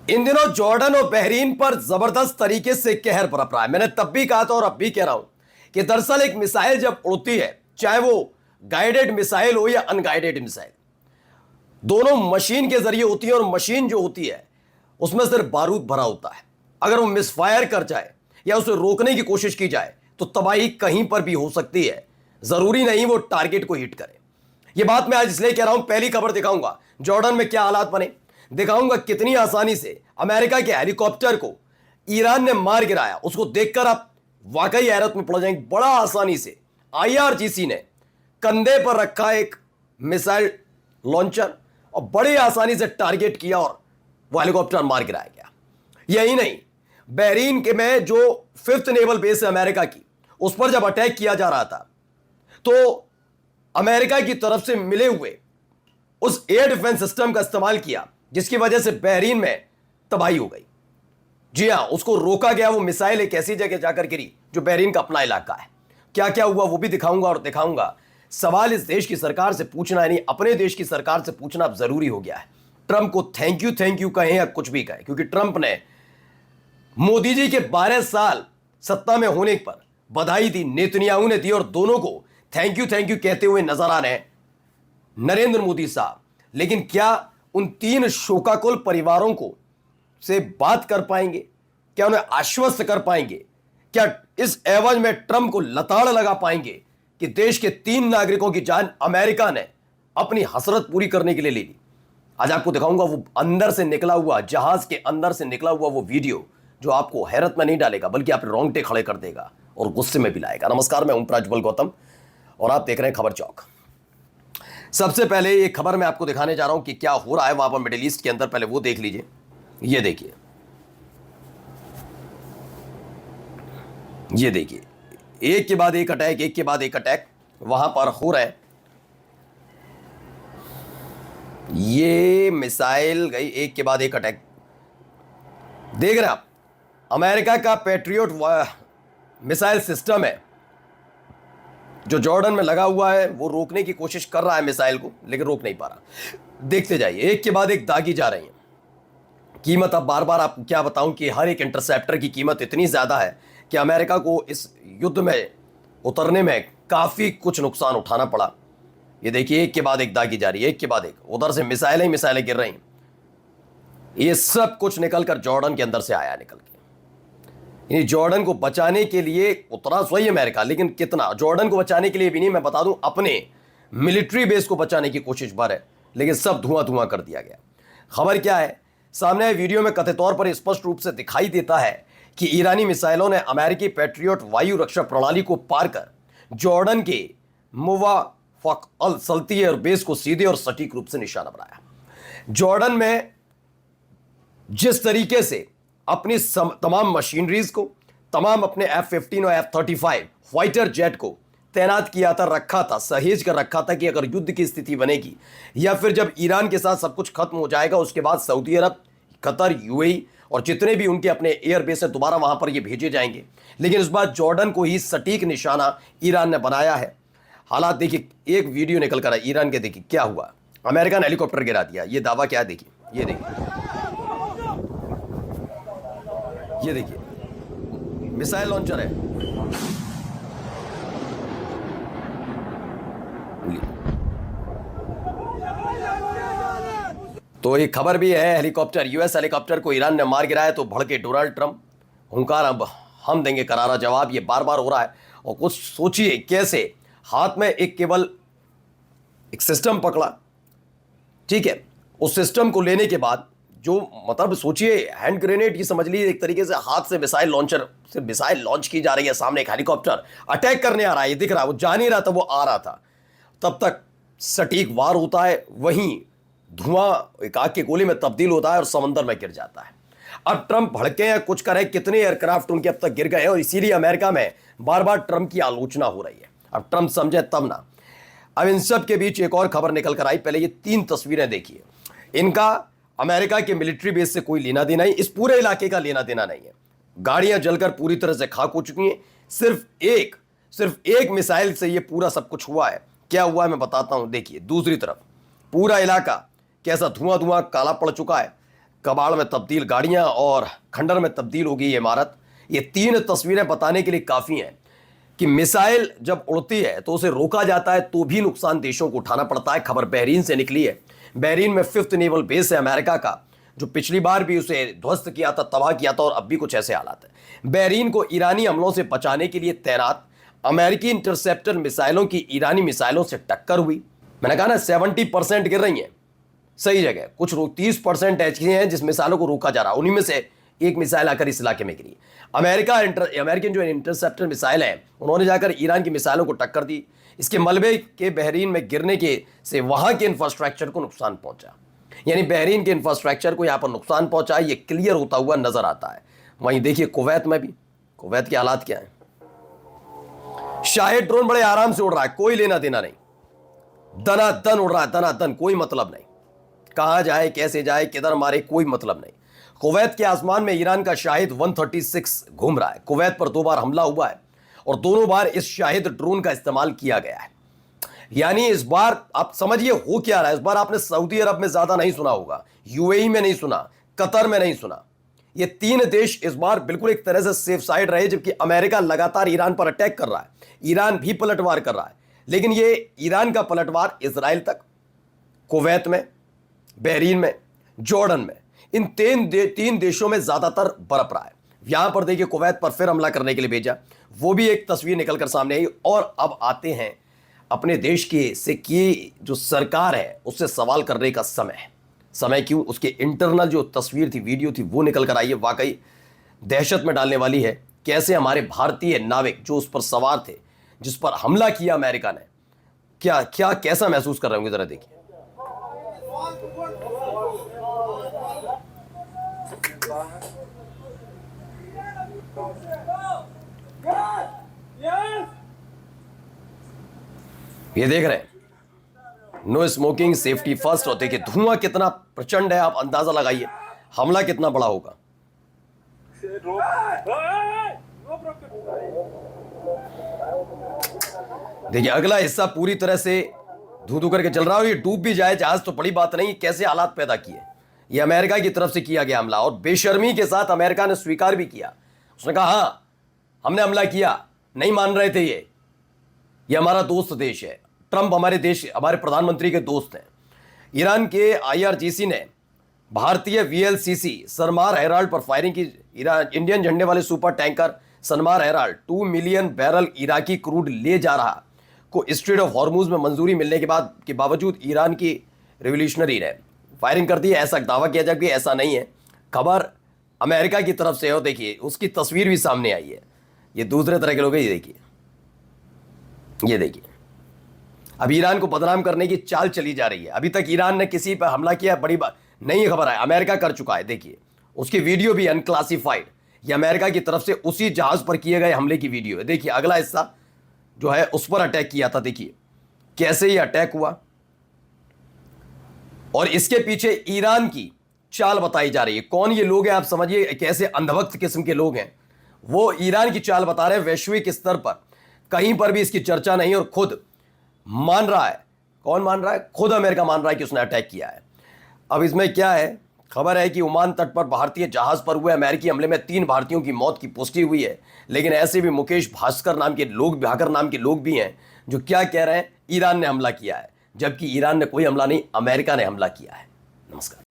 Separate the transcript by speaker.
Speaker 1: इन दिनों जॉर्डन और बहरीन पर जबरदस्त तरीके से कहर बरप रहा है। मैंने तब भी कहा था और अब भी कह रहा हूं कि दरअसल एक मिसाइल जब उड़ती है, चाहे वो गाइडेड मिसाइल हो या अनगाइडेड मिसाइल, दोनों मशीन के जरिए होती है और मशीन जो होती है उसमें सिर्फ बारूद भरा होता है। अगर वो मिसफायर कर जाए या उसे रोकने की कोशिश की जाए तो तबाही कहीं पर भी हो सकती है। जरूरी नहीं वो टारगेट को हिट करे। ये बात मैं आज इसलिए कह रहा हूं, पहली खबर दिखाऊंगा जॉर्डन में क्या हालात बने, दिखाऊंगा कितनी आसानी से अमेरिका के हेलीकॉप्टर को ईरान ने मार गिराया। उसको देखकर आप वाकई हैरत में पड़ जाएंगे। बड़ा आसानी से आईआरजीसी ने कंधे पर रखा एक मिसाइल लॉन्चर और बड़ी आसानी से टारगेट किया और वो हेलीकॉप्टर मार गिराया गया। यही नहीं, बहरीन के में जो 5th नेवल बेस है अमेरिका की, उस पर जब अटैक किया जा रहा था तो अमेरिका की तरफ से मिले हुए उस एयर डिफेंस सिस्टम का इस्तेमाल किया, जिसकी वजह से बहरीन में तबाही हो गई। जी हां, उसको रोका गया। वो मिसाइल एक ऐसी जगह जाकर गिरी जो बहरीन का अपना इलाका है। क्या क्या हुआ वो भी दिखाऊंगा और दिखाऊंगा। सवाल इस देश की सरकार से पूछना है, नहीं अपने देश की सरकार से पूछना अब जरूरी हो गया है। ट्रंप को थैंक यू कहें या कुछ भी कहें, क्योंकि ट्रंप ने मोदी जी के 12 साल सत्ता में होने पर बधाई दी, नेतन्याहू ने दी, और दोनों को थैंक यू कहते हुए नजर आ रहे हैं नरेंद्र मोदी साहब। लेकिन क्या उन 3 शोकाकुल परिवारों को से बात कर पाएंगे? क्या उन्हें आश्वस्त कर पाएंगे? क्या इस एवज में ट्रंप को लताड़ लगा पाएंगे कि देश के 3 नागरिकों की जान अमेरिका ने अपनी हसरत पूरी करने के लिए ले ली? आज आपको दिखाऊंगा वो अंदर से निकला हुआ, जहाज के अंदर से निकला हुआ वो वीडियो, जो आपको हैरत में नहीं डालेगा बल्कि आप रोंगटे खड़े कर देगा और गुस्से में भी लाएगा। नमस्कार, मैं ओम प्रज्वल गौतम और आप देख रहे हैं खबर चौक। सबसे पहले एक खबर मैं आपको दिखाने जा रहा हूं कि क्या हो रहा है वहां पर मिडिल ईस्ट के अंदर। पहले वो देख लीजिए। ये देखिए, ये देखिए, एक के बाद एक अटैक, एक के बाद एक अटैक वहां पर हो रहा है। ये मिसाइल गई, एक के बाद एक अटैक। देख रहे हैं आप, अमेरिका का पैट्रियट मिसाइल सिस्टम है जो जॉर्डन में लगा हुआ है। वो रोकने की कोशिश कर रहा है मिसाइल को, लेकिन रोक नहीं पा रहा। देखते जाइए, एक के बाद एक दागी जा रही है। कीमत, अब बार बार आपको क्या बताऊं कि हर एक इंटरसेप्टर की कीमत इतनी ज्यादा है कि अमेरिका को इस युद्ध में उतरने में काफी कुछ नुकसान उठाना पड़ा। ये देखिए, एक के बाद एक दागी जा रही है, एक के बाद एक। उधर से मिसाइलें ही मिसाइलें गिर रही हैं। ये सब कुछ निकलकर जॉर्डन के अंदर से आया, निकल के। जॉर्डन को बचाने के लिए उतरा सही अमेरिका, लेकिन कितना? जॉर्डन को बचाने के लिए भी नहीं, मैं बता दूं अपने मिलिट्री बेस को बचाने की कोशिश पर है, लेकिन सब धुआं धुआं कर दिया गया। खबर क्या है सामने? वीडियो में कथित तौर पर स्पष्ट रूप से दिखाई देता है कि ईरानी मिसाइलों ने अमेरिकी पैट्रियट वायु रक्षा प्रणाली को पार कर जॉर्डन के मुवाफक अल सल्ती एयर बेस को सीधे और सटीक रूप से निशाना बनाया। जॉर्डन में जिस तरीके से अपनी तमाम मशीनरीज को, तमाम अपने F-15 और F-35 फाइटर जेट को तैनात किया था, रखा था, सहेज कर रखा था कि अगर युद्ध की स्थिति बनेगी या फिर जब ईरान के साथ सब कुछ खत्म हो जाएगा, उसके बाद सऊदी अरब, कतर, यूएई और जितने भी उनके अपने एयर बेस है दोबारा वहां पर ये भेजे जाएंगे। लेकिन इस बार जॉर्डन को ही सटीक निशाना ईरान ने बनाया है। हालात देखिए, एक वीडियो निकल कर आया ईरान के। देखिए क्या हुआ, अमेरिका ने हेलीकॉप्टर गिरा दिया। ये दावा क्या है देखिए, ये देखिए, ये देखिए, मिसाइल लॉन्चर है। तो एक खबर भी है, हेलीकॉप्टर, यूएस हेलीकॉप्टर को ईरान ने मार गिराया तो भड़के डोनाल्ड ट्रंप। हुंकार, अब हम देंगे करारा जवाब। ये बार बार हो रहा है। और कुछ सोचिए कैसे हाथ में एक केवल एक सिस्टम पकड़ा, ठीक है, उस सिस्टम को लेने के बाद जो, मतलब सोचिए, हैंड ग्रेनेड की समझ लीजिए एक तरीके से, हाथ से मिसाइल लॉन्चर से मिसाइल लॉन्च की जा रही है। सामने एक हेलीकॉप्टर अटैक करने आ रहा है, ये दिख रहा है। वो जा नहीं रहा था, वो आ रहा था। तब तक सटीक वार होता है, वहीं धुआं एक आग के गोले में तब्दील होता है और समंदर में गिर जाता है। अब ट्रंप भड़के हैं, कुछ करे, कितने एयरक्राफ्ट उनके अब तक गिर गए और इसीलिए अमेरिका में बार बार ट्रंप की आलोचना हो रही है। अब ट्रंप समझे तब ना। अब इन सब के बीच एक और खबर निकल कर आई। पहले ये 3 तस्वीरें देखिए। इनका अमेरिका के मिलिट्री बेस से कोई लेना देना नहीं, इस पूरे इलाके का लेना देना नहीं है। गाड़ियां जलकर पूरी तरह से खाक हो चुकी हैं। सिर्फ एक मिसाइल से ये पूरा सब कुछ हुआ है। क्या हुआ है मैं बताता हूं। देखिए दूसरी तरफ पूरा इलाका कैसा धुआं धुआं काला पड़ चुका है। कबाड़ में तब्दील गाड़ियां और खंडर में तब्दील हो गई ये इमारत। ये 3 तस्वीरें बताने के लिए काफ़ी हैं कि मिसाइल जब उड़ती है तो उसे रोका जाता है तो भी नुकसान देशों को उठाना पड़ता है। खबर बहरीन से निकली है। बहरीन में 5th नेवल बेस है अमेरिका का, जो पिछली बार भी उसे ध्वस्त किया था, तबाह किया था, और अब भी कुछ ऐसे हालात हैं। बहरीन को ईरानी हमलों से बचाने के लिए तैनात अमेरिकी इंटरसेप्टर मिसाइलों की ईरानी मिसाइलों से टक्कर हुई। मैंने कहा ना 70% गिर रही हैं सही जगह, कुछ 30% ऐसी हैं जिस मिसाइलों को रोका जा रहा है। उन्हीं में से एक मिसाइल आकर इस इलाके में गिरी। अमेरिकन जो इंटरसेप्टर मिसाइल है उन्होंने जाकर ईरान की मिसाइलों को टक्कर दी। इसके मलबे के बहरीन में गिरने के से वहां के इंफ्रास्ट्रक्चर को नुकसान पहुंचा, यानी बहरीन के इंफ्रास्ट्रक्चर को यहां पर नुकसान पहुंचा, ये क्लियर होता हुआ नजर आता है। वहीं देखिए कुवैत में भी, कुवैत के हालात क्या है। शाहिद ड्रोन बड़े आराम से उड़ रहा है, कोई लेना देना नहीं, दनादन उड़ रहा है, दनादन, कोई मतलब नहीं। कहां जाए, कैसे जाए, किधर मारे, कोई मतलब नहीं। कुवैत के आसमान में ईरान का शाहिद 136 घूम रहा है। कुवैत पर 2 बार हमला हुआ है और दोनों बार इस शाहिद ड्रोन का इस्तेमाल किया गया है। यानी इस बार आप समझिए हो क्या रहा है। इस बार आपने सऊदी अरब में ज्यादा नहीं सुना होगा, यूएई में नहीं सुना, कतर में नहीं सुना। ये 3 देश इस बार बिल्कुल एक तरह से सेफ साइड रहे, जबकि अमेरिका लगातार ईरान पर अटैक कर रहा है, ईरान भी पलटवार कर रहा है। लेकिन ये ईरान का पलटवार इजराइल तक, कुवैत में, बहरीन में, जॉर्डन में, इन 3 देशों में ज्यादातर बरप रहा है। यहां पर देखिए कुवैत पर फिर हमला करने के लिए भेजा, वो भी एक तस्वीर निकलकर सामने आई। और अब आते हैं अपने देश के से की जो सरकार है उससे सवाल करने का समय क्यों, उसके इंटरनल जो तस्वीर थी, वीडियो थी, वो निकल कर आई है। वाकई दहशत में डालने वाली है। कैसे हमारे भारतीय नाविक जो उस पर सवार थे, जिस पर हमला किया अमेरिका ने, क्या कैसा महसूस कर रहे होंगे, जरा देखिए। ये देख रहे हैं, नो स्मोकिंग, सेफ्टी फर्स्ट। और देखिए धुआं कितना प्रचंड है, आप अंदाजा लगाइए हमला कितना बड़ा होगा। देखिए अगला हिस्सा पूरी तरह से धू धू करके चल रहा है। ये डूब भी जाए जहाज तो बड़ी बात नहीं, कैसे हालात पैदा किए। ये अमेरिका की तरफ से किया गया हमला, और बेशर्मी के साथ अमेरिका ने स्वीकार भी किया। उसने कहा हाँ हमने हमला किया, नहीं मान रहे थे। ये हमारा दोस्त देश है, ट्रंप हमारे प्रधानमंत्री के दोस्त हैं। ईरान के आईआरजीसी ने भारतीय वीएलसीसी सनमार हेराल्ड पर फायरिंग की। इंडियन झंडे वाले super tanker Sanmar Herald 2 million barrel Iraqi crude ले जा रहा को स्ट्रेट ऑफ हॉर्मुज में मंजूरी मिलने के बावजूद ईरान की रिवोल्यूशनरी ने फायरिंग कर दी है, ऐसा दावा किया जाए कि ऐसा नहीं है। खबर अमेरिका की तरफ से है, और देखिए उसकी तस्वीर भी सामने आई है। ये दूसरे तरह के लोग हैं, ये देखिए अब ईरान को बदनाम करने की चाल चली जा रही है। अभी तक ईरान ने किसी पर हमला किया बड़ी बात नहीं खबर है, अमेरिका कर चुका है। देखिए उसकी वीडियो भी अनक्लासिफाइड, ये अमेरिका की तरफ से उसी जहाज पर किए गए हमले की वीडियो है। देखिए अगला हिस्सा जो है उस पर अटैक किया था, देखिए कैसे ये अटैक हुआ, और इसके पीछे ईरान की चाल बताई जा रही है। कौन ये लोग हैं आप समझिए, कैसे अंधभक्त किस्म के लोग हैं, वो ईरान की चाल बता रहे हैं। वैश्विक स्तर पर कहीं पर भी इसकी चर्चा नहीं, और खुद मान रहा है। कौन मान रहा है? खुद अमेरिका मान रहा है कि उसने अटैक किया है। अब इसमें क्या है, खबर है कि ओमान तट पर भारतीय जहाज पर हुए अमेरिकी हमले में 3 भारतीयों की मौत की पुष्टि हुई है। लेकिन ऐसे भी मुकेश भाकर नाम के लोग भी हैं जो क्या कह रहे हैं, ईरान ने हमला किया है, जबकि ईरान ने कोई हमला नहीं, अमेरिका ने हमला किया है। नमस्कार।